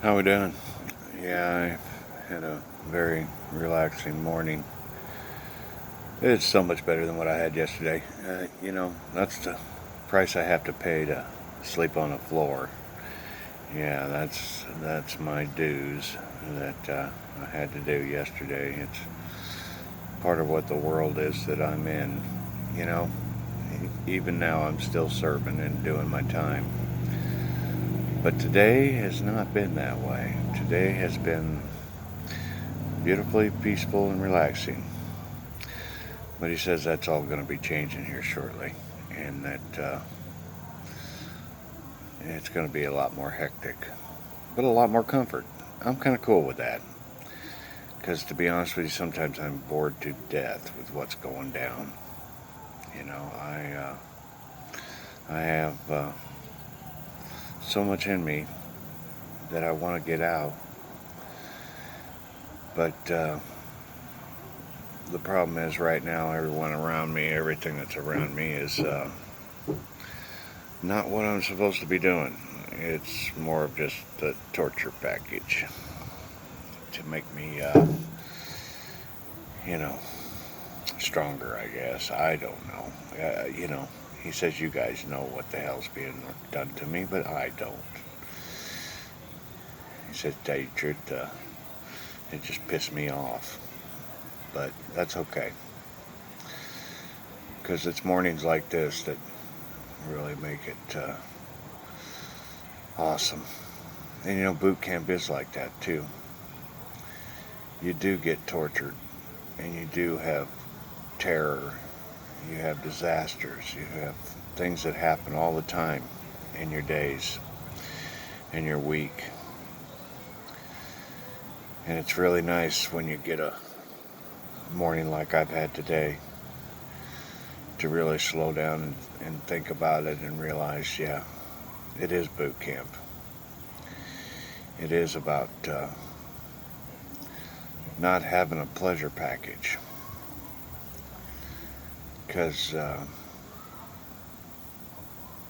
How we doing? Yeah, I had a very relaxing morning. It's so much better than what I had yesterday. That's the price I have to pay to sleep on the floor. Yeah, that's my dues that I had to do yesterday. It's part of what the world is that I'm in. You know, even now I'm still serving and doing my time. But today has not been that way. Today has been beautifully peaceful and relaxing. But he says that's all going to be changing here shortly, and that it's going to be a lot more hectic, but a lot more comfort. I'm kind of cool with that, because to be honest with you, sometimes I'm bored to death with what's going down. You know, I have so much in me that I want to get out, but the problem is right now, everyone around me, everything that's around me is not what I'm supposed to be doing. It's more of just the torture package to make me, you know, stronger, I guess. I don't know. He says you guys know what the hell's being done to me, but I don't. He says, to tell you the truth, it just pissed me off. But that's okay. Because it's mornings like this that really make it awesome. And boot camp is like that too. You do get tortured, and you do have terror. You have disasters. You have things that happen all the time in your days, in your week. And it's really nice when you get a morning like I've had today to really slow down and think about it and realize, yeah, it is boot camp. It is about not having a pleasure package. Because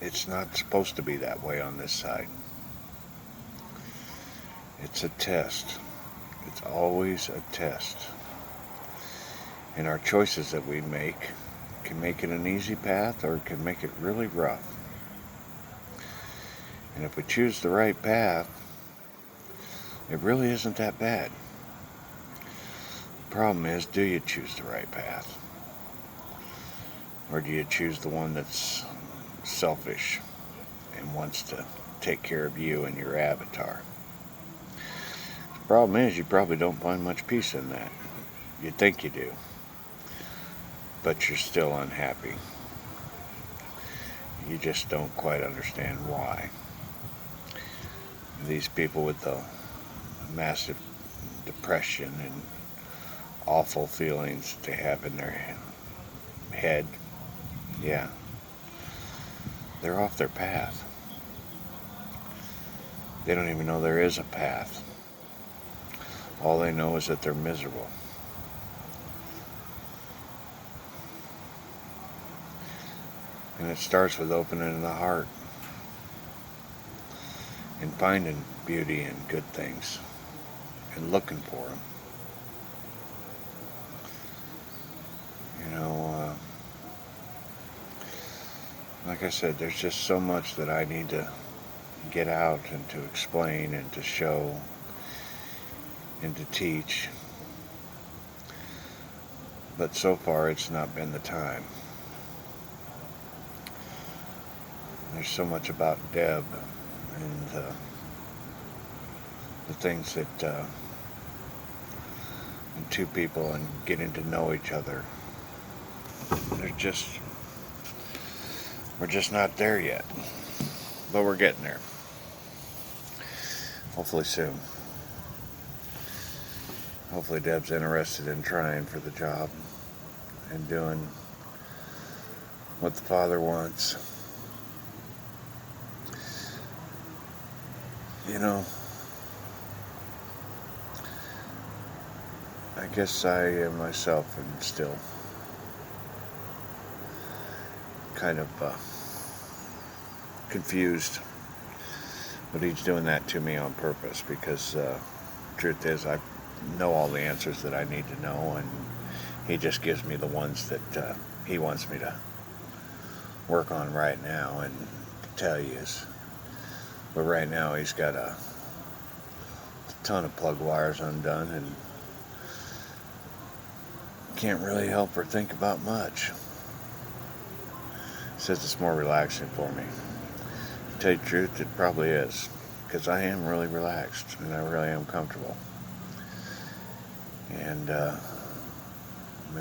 it's not supposed to be that way on this side. It's a test. It's always a test. And our choices that we make can make it an easy path or it can make it really rough. And if we choose the right path, it really isn't that bad. The problem is, do you choose the right path? Or do you choose the one that's selfish and wants to take care of you and your avatar? The problem is, you probably don't find much peace in that. You think you do, but you're still unhappy. You just don't quite understand why. These people with the massive depression and awful feelings that they have in their head, yeah, they're off their path. They don't even know there is a path. All they know is that they're miserable. And it starts with opening the heart and finding beauty and good things and looking for them. Like I said, there's just so much that I need to get out and to explain and to show and to teach. But so far, it's not been the time. There's so much about Deb and the things that and two people and getting to know each other. We're just not there yet, but we're getting there. Hopefully soon. Hopefully Deb's interested in trying for the job and doing what the father wants. I guess I myself am still kind of confused But he's doing that to me on purpose because truth is I know all the answers that I need to know, and he just gives me the ones that he wants me to work on right now and tell you. But right now he's got a ton of plug wires undone and can't really help or think about much. Says it's more relaxing for me. To tell you the truth, it probably is, because I am really relaxed and I really am comfortable. And matter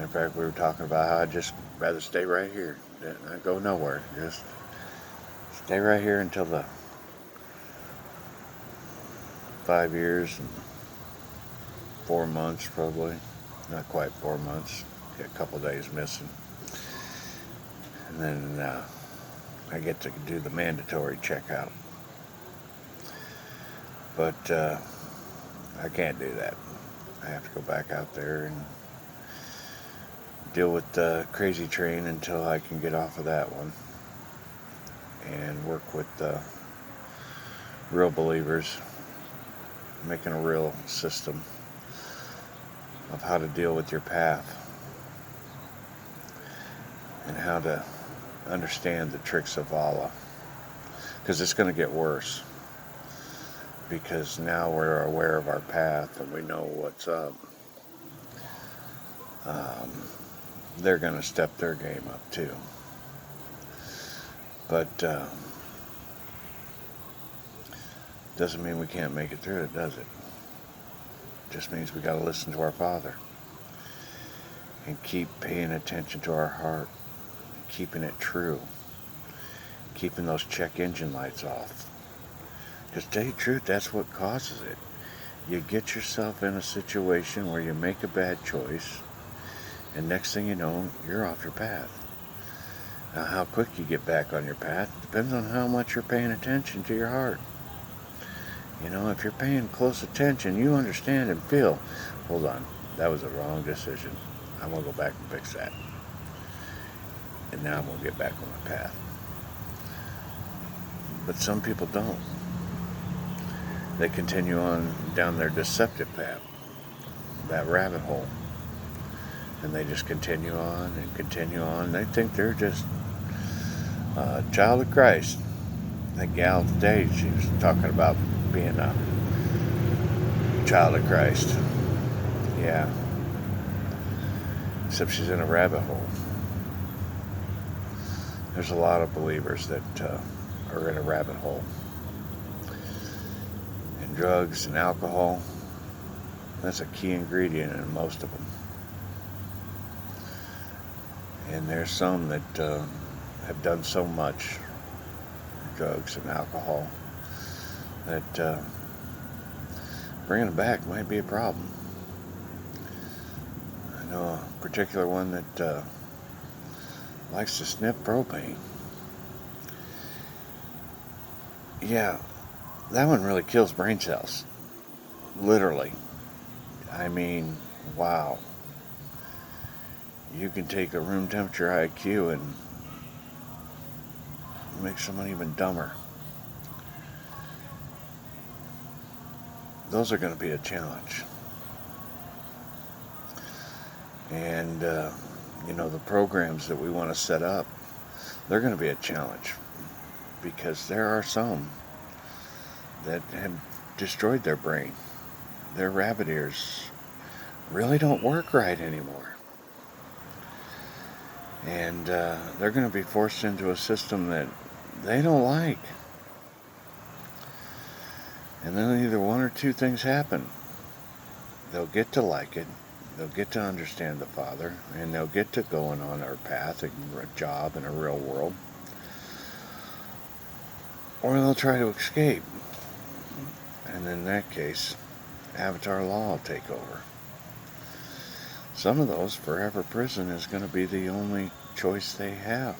of fact, we were talking about how I'd just rather stay right here. Not go nowhere. Just stay right here until the 5 years and 4 months, probably. Not quite 4 months. Get a couple days missing. And then I get to do the mandatory checkout. But I can't do that. I have to go back out there and deal with the crazy train until I can get off of that one and work with the real believers, making a real system of how to deal with your path and how to understand the tricks of Allah, because it's going to get worse, because now we're aware of our path and we know what's up. They're going to step their game up too. But doesn't mean we can't make it through it, does it? Just means we got to listen to our Father and keep paying attention to our heart, keeping it true, keeping those check engine lights off. Because to tell you the truth, that's what causes it. You get yourself in a situation where you make a bad choice, and next thing you know, you're off your path. Now, how quick you get back on your path depends on how much you're paying attention to your heart. You know, if you're paying close attention, you understand and feel, hold on, that was a wrong decision. I'm going to go back and fix that. And now I'm going to get back on my path. But some people don't. They continue on down their deceptive path, that rabbit hole. And they just continue on and continue on. They think they're just a child of Christ. That gal today, she was talking about being a child of Christ. Yeah. Except she's in a rabbit hole. There's a lot of believers that are in a rabbit hole. And drugs and alcohol, that's a key ingredient in most of them. And there's some that have done so much, drugs and alcohol, that bringing them back might be a problem. I know a particular one that likes to sniff propane. Yeah, that one really kills brain cells. Literally. I mean, wow. You can take a room temperature IQ and make someone even dumber. Those are going to be a challenge. And, you know, the programs that we want to set up, they're going to be a challenge. Because there are some that have destroyed their brain. Their rabbit ears really don't work right anymore. And they're going to be forced into a system that they don't like. And then either one or two things happen. They'll get to like it, they'll get to understand the Father, and they'll get to going on our path, a job in a real world. Or they'll try to escape. And in that case, Avatar law will take over. Some of those, forever prison is going to be the only choice they have.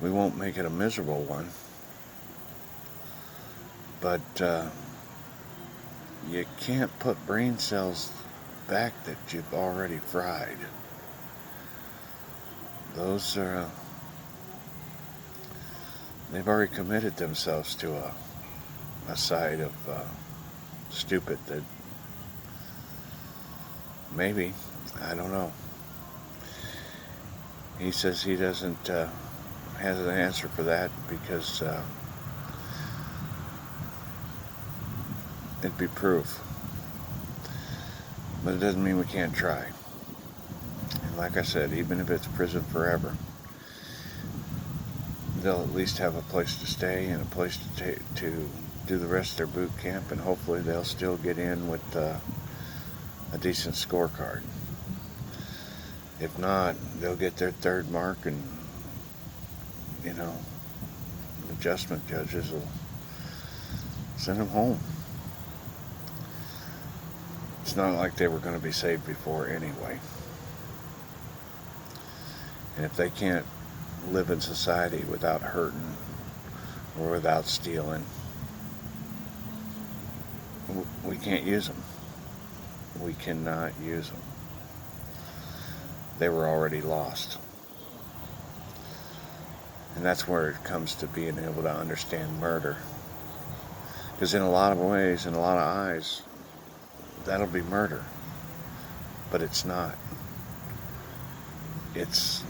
We won't make it a miserable one. But you can't put brain cells back that you've already fried. they've already committed themselves to a side of stupid that maybe, I don't know. He says he doesn't have an answer for that because it'd be proof. But it doesn't mean we can't try. And like I said, even if it's prison forever, they'll at least have a place to stay and a place to do the rest of their boot camp, and hopefully they'll still get in with a decent scorecard. If not, they'll get their third mark, and adjustment judges will send them home. It's not like they were going to be saved before anyway. And if they can't live in society without hurting or without stealing, we can't use them. We cannot use them. They were already lost. And that's where it comes to being able to understand murder. Because in a lot of ways, in a lot of eyes, that'll be murder. But it's not. It's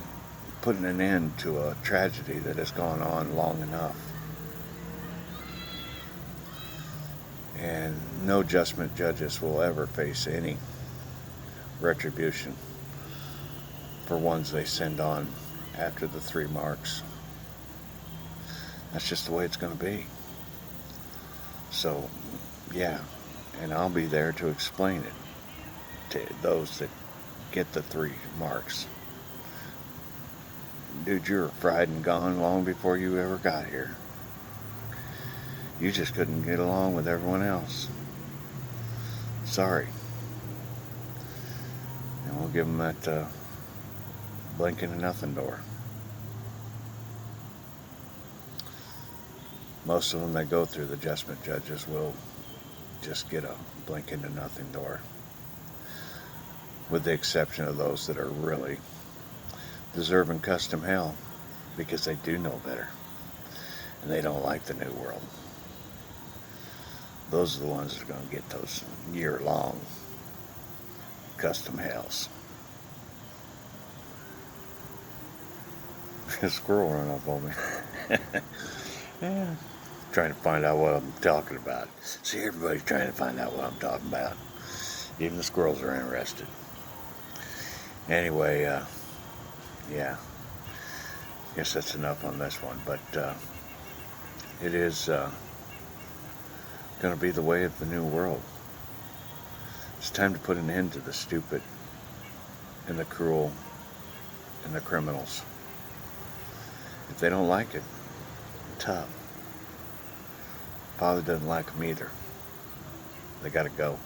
putting an end to a tragedy that has gone on long enough. And no adjustment judges will ever face any retribution for ones they send on after the 3 marks. That's just the way it's going to be. So, yeah, and I'll be there to explain it to those that get the 3 marks. Dude, you were fried and gone long before you ever got here. You just couldn't get along with everyone else. Sorry. And we'll give them that blinking to nothing door. Most of them that go through the adjustment judges will just get a blinking to nothing door. With the exception of those that are really deserving custom hell because they do know better and they don't like the new world. Those are the ones that are going to get those year-long custom hells. A squirrel ran up on me. Yeah. Trying to find out what I'm talking about. See, everybody's trying to find out what I'm talking about. Even the squirrels are interested. Anyway, yeah. Guess that's enough on this one. But it is going to be the way of the new world. It's time to put an end to the stupid and the cruel and the criminals. If they don't like it, tough. Father doesn't like them either. They got to go.